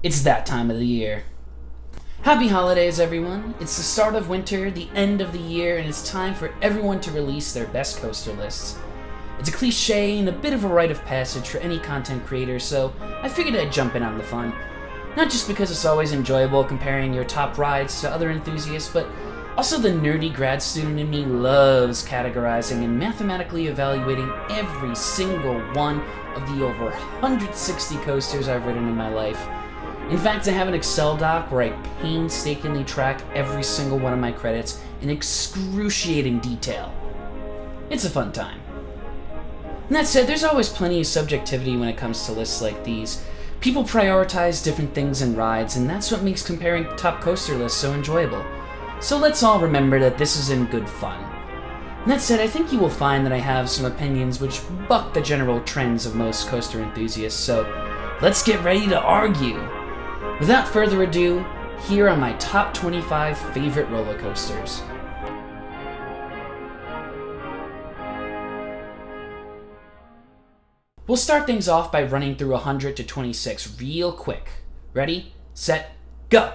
It's that time of the year. Happy holidays, everyone. It's the start of winter, the end of the year, and it's time for everyone to release their best coaster lists. It's a cliche and a bit of a rite of passage for any content creator, so I figured I'd jump in on the fun. Not just because it's always enjoyable comparing your top rides to other enthusiasts, but also the nerdy grad student in me loves categorizing and mathematically evaluating every single one of the over 160 coasters I've ridden in my life. In fact, I have an Excel doc where I painstakingly track every single one of my credits in excruciating detail. It's a fun time. And that said, there's always plenty of subjectivity when it comes to lists like these. People prioritize different things in rides, and that's what makes comparing top coaster lists so enjoyable. So let's all remember that this is in good fun. And that said, I think you will find that I have some opinions which buck the general trends of most coaster enthusiasts, so let's get ready to argue. Without further ado, here are my top 25 favorite roller coasters. We'll start things off by running through 100 to 26 real quick. Ready, set, go!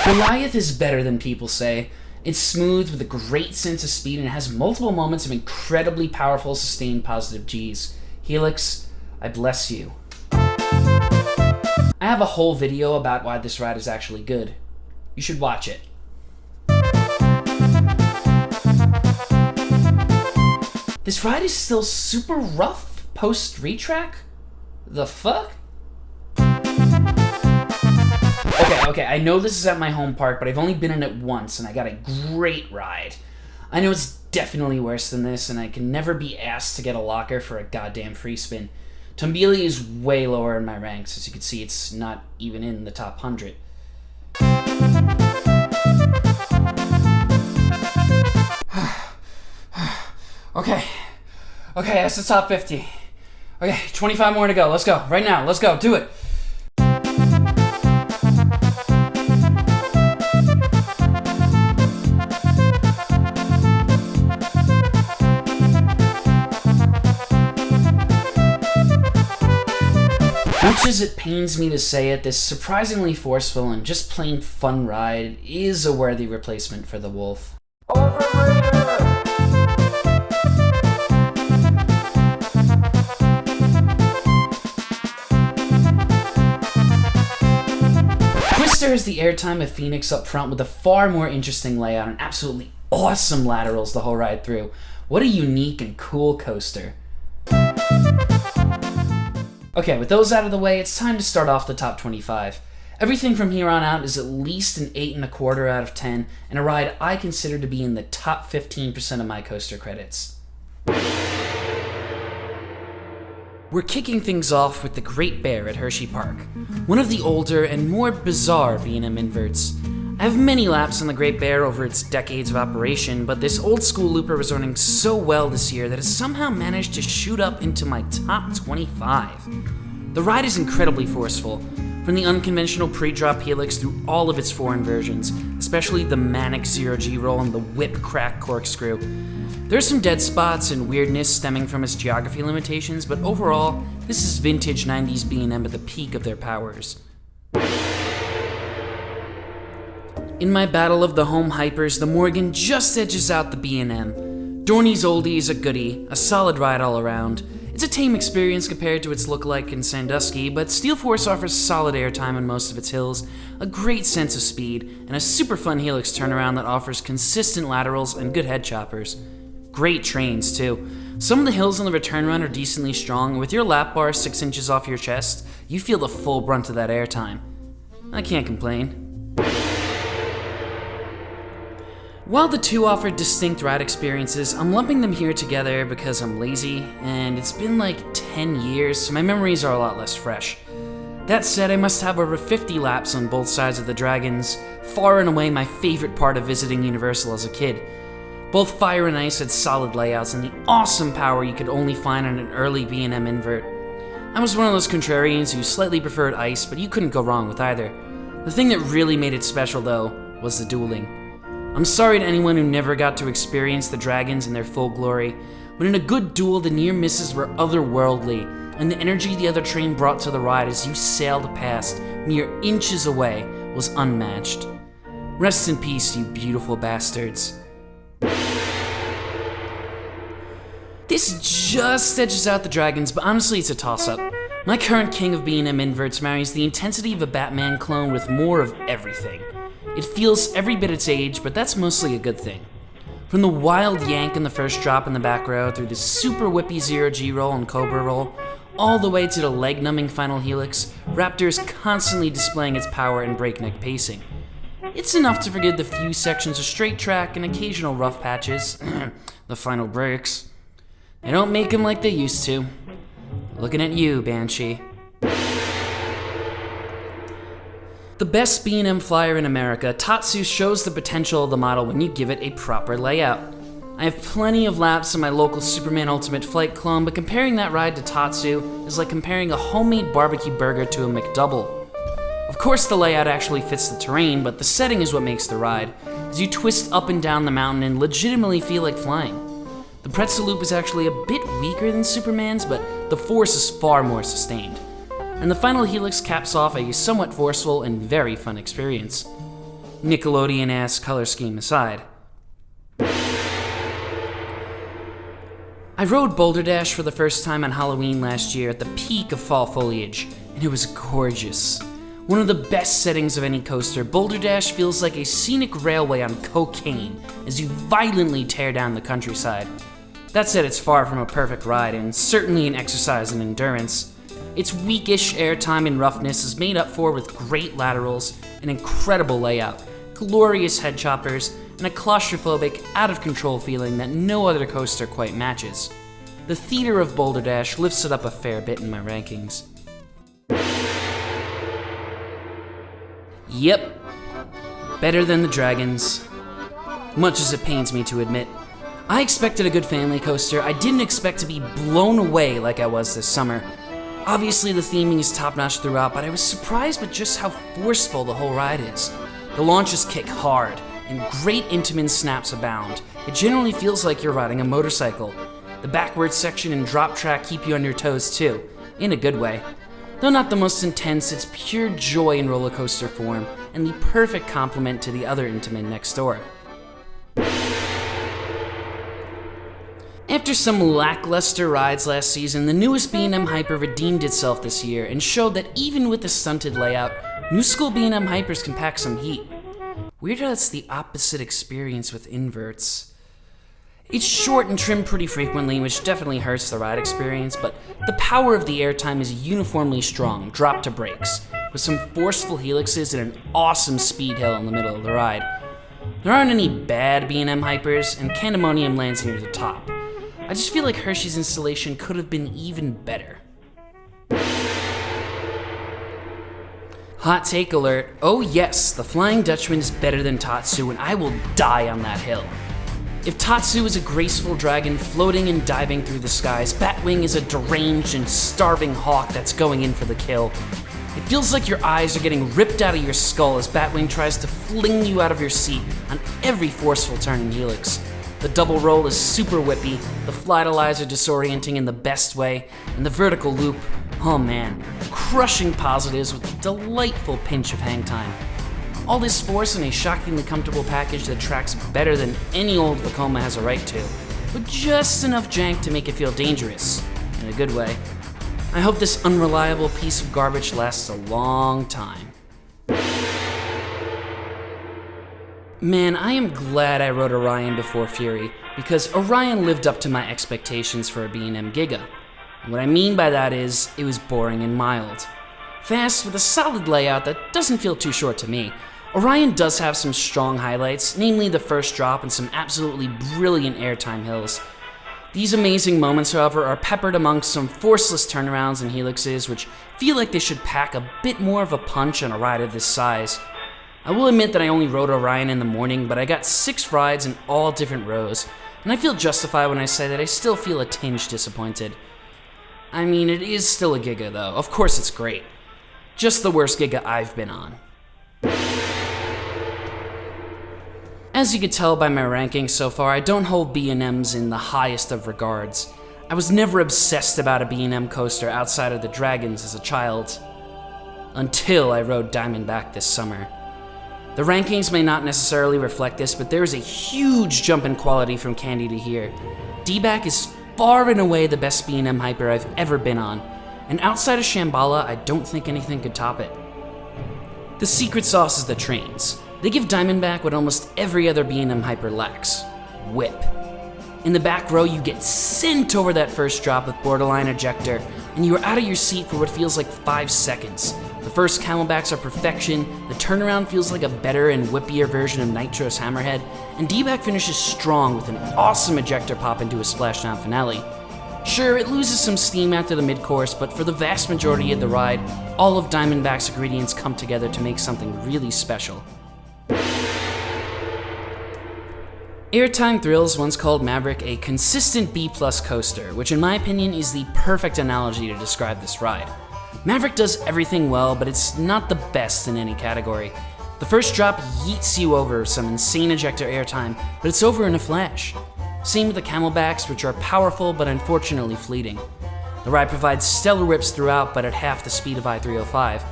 Goliath is better than people say. It's smooth with a great sense of speed and has multiple moments of incredibly powerful sustained positive Gs. Helix, I bless you. I have a whole video about why this ride is actually good. You should watch it. This ride is still super rough post-retrack? The fuck? Okay, I know this is at my home park, but I've only been in it once, and I got a great ride. I know it's definitely worse than this, and I can never be asked to get a locker for a goddamn free spin. Tumbili is way lower in my ranks. As you can see, it's not even in the top 100. Okay, that's the top 50. Okay, 25 more to go. Let's go. Right now, let's go. Do it. Much as it pains me to say it, this surprisingly forceful and just plain fun ride is a worthy replacement for the Wolf. Twister has the airtime of Phoenix up front with a far more interesting layout and absolutely awesome laterals the whole ride through. What a unique and cool coaster. Okay, with those out of the way, it's time to start off the top 25. Everything from here on out is at least an 8.25 out of 10, and a ride I consider to be in the top 15% of my coaster credits. We're kicking things off with the Great Bear at Hershey Park, one of the older and more bizarre B&M inverts. I have many laps on the Great Bear over its decades of operation, but this old school looper was running so well this year that it somehow managed to shoot up into my top 25. The ride is incredibly forceful, from the unconventional pre-drop helix through all of its foreign versions, especially the manic 0G roll and the whip-crack corkscrew. There's some dead spots and weirdness stemming from its geography limitations, but overall, this is vintage 90s B&M at the peak of their powers. In my battle of the home hypers, the Morgan just edges out the B&M. Dorney's Oldie is a goodie, a solid ride all around. It's a tame experience compared to its lookalike in Sandusky, but Steel Force offers solid airtime on most of its hills, a great sense of speed, and a super fun helix turnaround that offers consistent laterals and good head choppers. Great trains, too. Some of the hills on the return run are decently strong, and with your lap bar 6 inches off your chest, you feel the full brunt of that airtime. I can't complain. While the two offer distinct ride experiences, I'm lumping them here together because I'm lazy, and it's been like 10 years, so my memories are a lot less fresh. That said, I must have over 50 laps on both sides of the Dragons, far and away my favorite part of visiting Universal as a kid. Both Fire and Ice had solid layouts and the awesome power you could only find on an early B&M invert. I was one of those contrarians who slightly preferred Ice, but you couldn't go wrong with either. The thing that really made it special, though, was the dueling. I'm sorry to anyone who never got to experience the dragons in their full glory, but in a good duel, the near misses were otherworldly, and the energy the other train brought to the ride as you sailed past, mere inches away, was unmatched. Rest in peace, you beautiful bastards. This just edges out the dragons, but honestly it's a toss-up. My current king of B&M inverts marries the intensity of a Batman clone with more of everything. It feels every bit its age, but that's mostly a good thing. From the wild yank in the first drop in the back row, through the super whippy 0G roll and Cobra roll, all the way to the leg-numbing final helix, Raptor is constantly displaying its power and breakneck pacing. It's enough to forgive the few sections of straight track and occasional rough patches, the final breaks. They don't make them like they used to. Looking at you, Banshee. The best B&M flyer in America, Tatsu shows the potential of the model when you give it a proper layout. I have plenty of laps in my local Superman Ultimate Flight clone, but comparing that ride to Tatsu is like comparing a homemade barbecue burger to a McDouble. Of course the layout actually fits the terrain, but the setting is what makes the ride, as you twist up and down the mountain and legitimately feel like flying. The pretzel loop is actually a bit weaker than Superman's, but the force is far more sustained. And the final helix caps off a somewhat forceful and very fun experience. Nickelodeon-ass color scheme aside. I rode Boulder Dash for the first time on Halloween last year at the peak of fall foliage, and it was gorgeous. One of the best settings of any coaster, Boulder Dash feels like a scenic railway on cocaine as you violently tear down the countryside. That said, it's far from a perfect ride, and certainly an exercise in endurance. Its weakish airtime and roughness is made up for with great laterals, an incredible layout, glorious head choppers, and a claustrophobic, out-of-control feeling that no other coaster quite matches. The theater of Boulder Dash lifts it up a fair bit in my rankings. Yep, better than the dragons. Much as it pains me to admit. I expected a good family coaster. I didn't expect to be blown away like I was this summer. Obviously the theming is top-notch throughout, but I was surprised with just how forceful the whole ride is. The launches kick hard, and great Intamin snaps abound. It generally feels like you're riding a motorcycle. The backwards section and drop track keep you on your toes too, in a good way. Though not the most intense, it's pure joy in roller coaster form, and the perfect complement to the other Intamin next door. After some lackluster rides last season, the newest B&M Hyper redeemed itself this year and showed that even with a stunted layout, new school B&M Hypers can pack some heat. Weird how it's the opposite experience with inverts. It's short and trimmed pretty frequently, which definitely hurts the ride experience, but the power of the airtime is uniformly strong, drop to brakes, with some forceful helixes and an awesome speed hill in the middle of the ride. There aren't any bad B&M Hypers, and Candemonium lands near the top. I just feel like Hershey's installation could have been even better. Hot take alert. Oh yes, the Flying Dutchman is better than Tatsu, and I will die on that hill. If Tatsu is a graceful dragon floating and diving through the skies, Batwing is a deranged and starving hawk that's going in for the kill. It feels like your eyes are getting ripped out of your skull as Batwing tries to fling you out of your seat on every forceful turn and helix. The double roll is super whippy, the flightalizer disorienting in the best way, and the vertical loop, oh man, crushing positives with a delightful pinch of hang time. All this force in a shockingly comfortable package that tracks better than any old Vekoma has a right to, with just enough jank to make it feel dangerous, in a good way. I hope this unreliable piece of garbage lasts a long time. Man, I am glad I rode Orion before Fury, because Orion lived up to my expectations for a B&M Giga. And what I mean by that is, it was boring and mild. Fast with a solid layout that doesn't feel too short to me. Orion does have some strong highlights, namely the first drop and some absolutely brilliant airtime hills. These amazing moments, however, are peppered amongst some forceless turnarounds and helixes, which feel like they should pack a bit more of a punch on a ride of this size. I will admit that I only rode Orion in the morning, but I got 6 rides in all different rows, and I feel justified when I say that I still feel a tinge disappointed. I mean, it is still a Giga though, of course it's great. Just the worst Giga I've been on. As you could tell by my rankings so far, I don't hold B&Ms in the highest of regards. I was never obsessed about a B&M coaster outside of the Dragons as a child, until I rode Diamondback this summer. The rankings may not necessarily reflect this, but there is a huge jump in quality from Candy to here. D-Back is far and away the best B&M hyper I've ever been on, and outside of Shambhala, I don't think anything could top it. The secret sauce is the trains. They give Diamondback what almost every other B&M hyper lacks: whip. In the back row, you get sent over that first drop with borderline ejector, and you are out of your seat for what feels like 5 seconds. The first camelbacks are perfection, the turnaround feels like a better and whippier version of Nitro's Hammerhead, and D-Back finishes strong with an awesome ejector pop into a splashdown finale. Sure, it loses some steam after the mid-course, but for the vast majority of the ride, all of Diamondback's ingredients come together to make something really special. Airtime Thrills once called Maverick a consistent B-plus coaster, which in my opinion is the perfect analogy to describe this ride. Maverick does everything well, but it's not the best in any category. The first drop yeets you over some insane ejector airtime, but it's over in a flash. Same with the camelbacks, which are powerful but unfortunately fleeting. The ride provides stellar whips throughout, but at half the speed of I-305.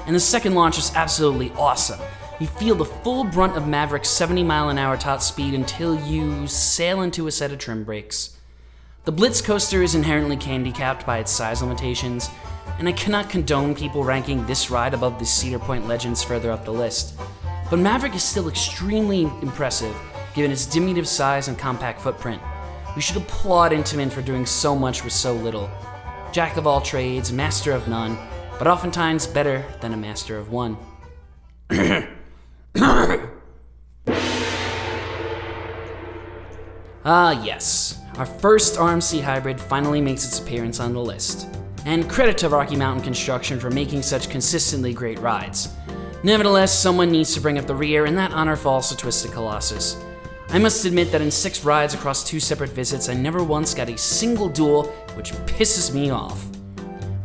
And the second launch is absolutely awesome. You feel the full brunt of Maverick's 70-mile-an-hour top speed until you sail into a set of trim brakes. The Blitz coaster is inherently handicapped by its size limitations, and I cannot condone people ranking this ride above the Cedar Point Legends further up the list. But Maverick is still extremely impressive, given its diminutive size and compact footprint. We should applaud Intamin for doing so much with so little. Jack of all trades, master of none, but oftentimes better than a master of one. Ah yes, our first RMC hybrid finally makes its appearance on the list. And credit to Rocky Mountain Construction for making such consistently great rides. Nevertheless, someone needs to bring up the rear, and that honor falls to Twisted Colossus. I must admit that in 6 rides across 2 separate visits, I never once got a single duel, which pisses me off.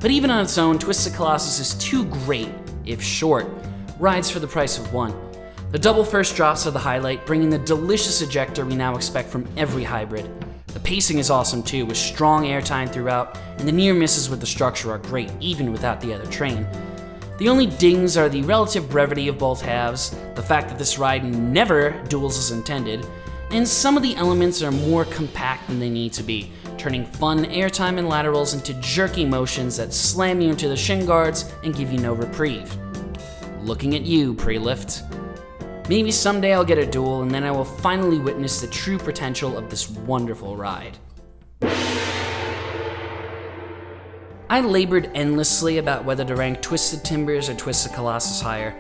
But even on its own, Twisted Colossus is 2 great, if short, rides for the price of 1. The double first drops are the highlight, bringing the delicious ejector we now expect from every hybrid. The pacing is awesome too, with strong airtime throughout, and the near misses with the structure are great, even without the other train. The only dings are the relative brevity of both halves, the fact that this ride never duels as intended, and some of the elements are more compact than they need to be, turning fun airtime and laterals into jerky motions that slam you into the shin guards and give you no reprieve. Looking at you, pre-lift. Maybe someday I'll get a duel, and then I will finally witness the true potential of this wonderful ride. I labored endlessly about whether to rank Twisted Timbers or Twisted Colossus higher.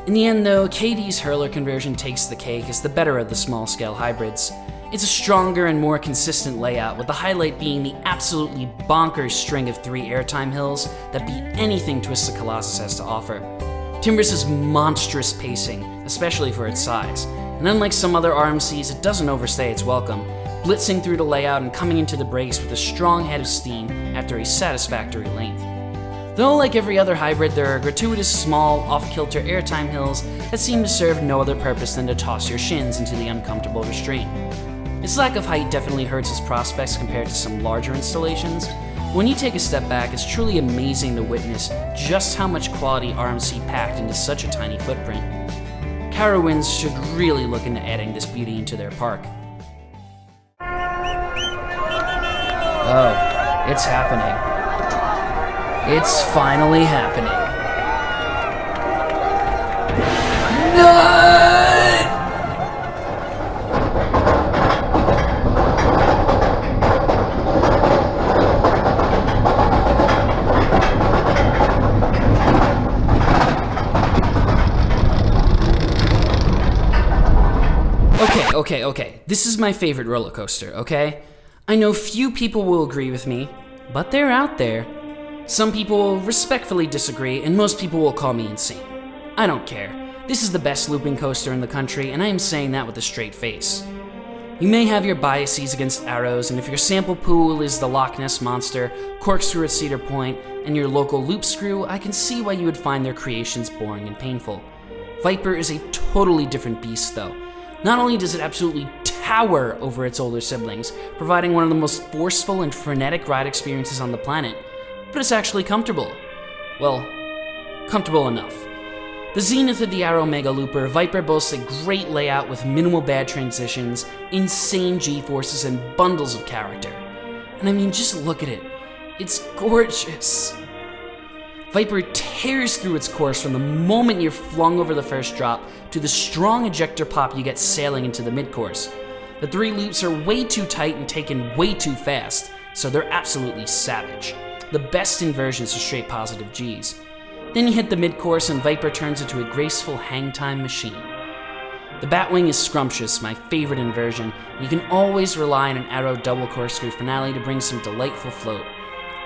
In the end though, KD's hurler conversion takes the cake as the better of the small-scale hybrids. It's a stronger and more consistent layout, with the highlight being the absolutely bonkers string of 3 airtime hills that beat anything Twisted Colossus has to offer. Timbers has monstrous pacing, especially for its size, and unlike some other RMCs, it doesn't overstay its welcome, blitzing through the layout and coming into the brakes with a strong head of steam after a satisfactory length. Though, like every other hybrid, there are gratuitous small, off-kilter airtime hills that seem to serve no other purpose than to toss your shins into the uncomfortable restraint. Its lack of height definitely hurts its prospects compared to some larger installations. When you take a step back, it's truly amazing to witness just how much quality RMC packed into such a tiny footprint. Carowinds should really look into adding this beauty into their park. Oh, it's happening. It's finally happening. No! Okay. This is my favorite roller coaster, okay? I know few people will agree with me, but they're out there. Some people will respectfully disagree, and most people will call me insane. I don't care. This is the best looping coaster in the country, and I am saying that with a straight face. You may have your biases against Arrows, and if your sample pool is the Loch Ness Monster, Corkscrew at Cedar Point, and your local Loop Screw, I can see why you would find their creations boring and painful. Viper is a totally different beast, though. Not only does it absolutely tower over its older siblings, providing one of the most forceful and frenetic ride experiences on the planet, but it's actually comfortable. Well, comfortable enough. The zenith of the Arrow Mega Looper, Viper boasts a great layout with minimal bad transitions, insane G-forces, and bundles of character. And I mean, just look at it. It's gorgeous. Viper tears through its course from the moment you're flung over the first drop to the strong ejector pop you get sailing into the mid-course. The 3 loops are way too tight and taken way too fast, so they're absolutely savage. The best inversions are straight positive Gs. Then you hit the mid-course and Viper turns into a graceful hang-time machine. The Batwing is scrumptious, my favorite inversion, and you can always rely on an Arrow double corkscrew finale to bring some delightful float.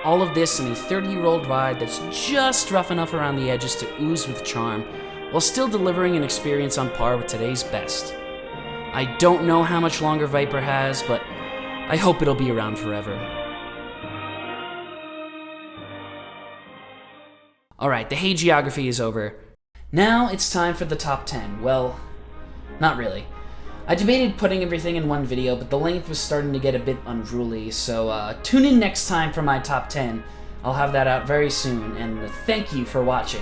All of this in a 30-year-old ride that's just rough enough around the edges to ooze with charm, while still delivering an experience on par with today's best. I don't know how much longer Viper has, but I hope it'll be around forever. Alright, the hagiography is over. Now it's time for the top 10. Well, not really. I debated putting everything in one video, but the length was starting to get a bit unruly, so tune in next time for my top 10. I'll have that out very soon, and thank you for watching.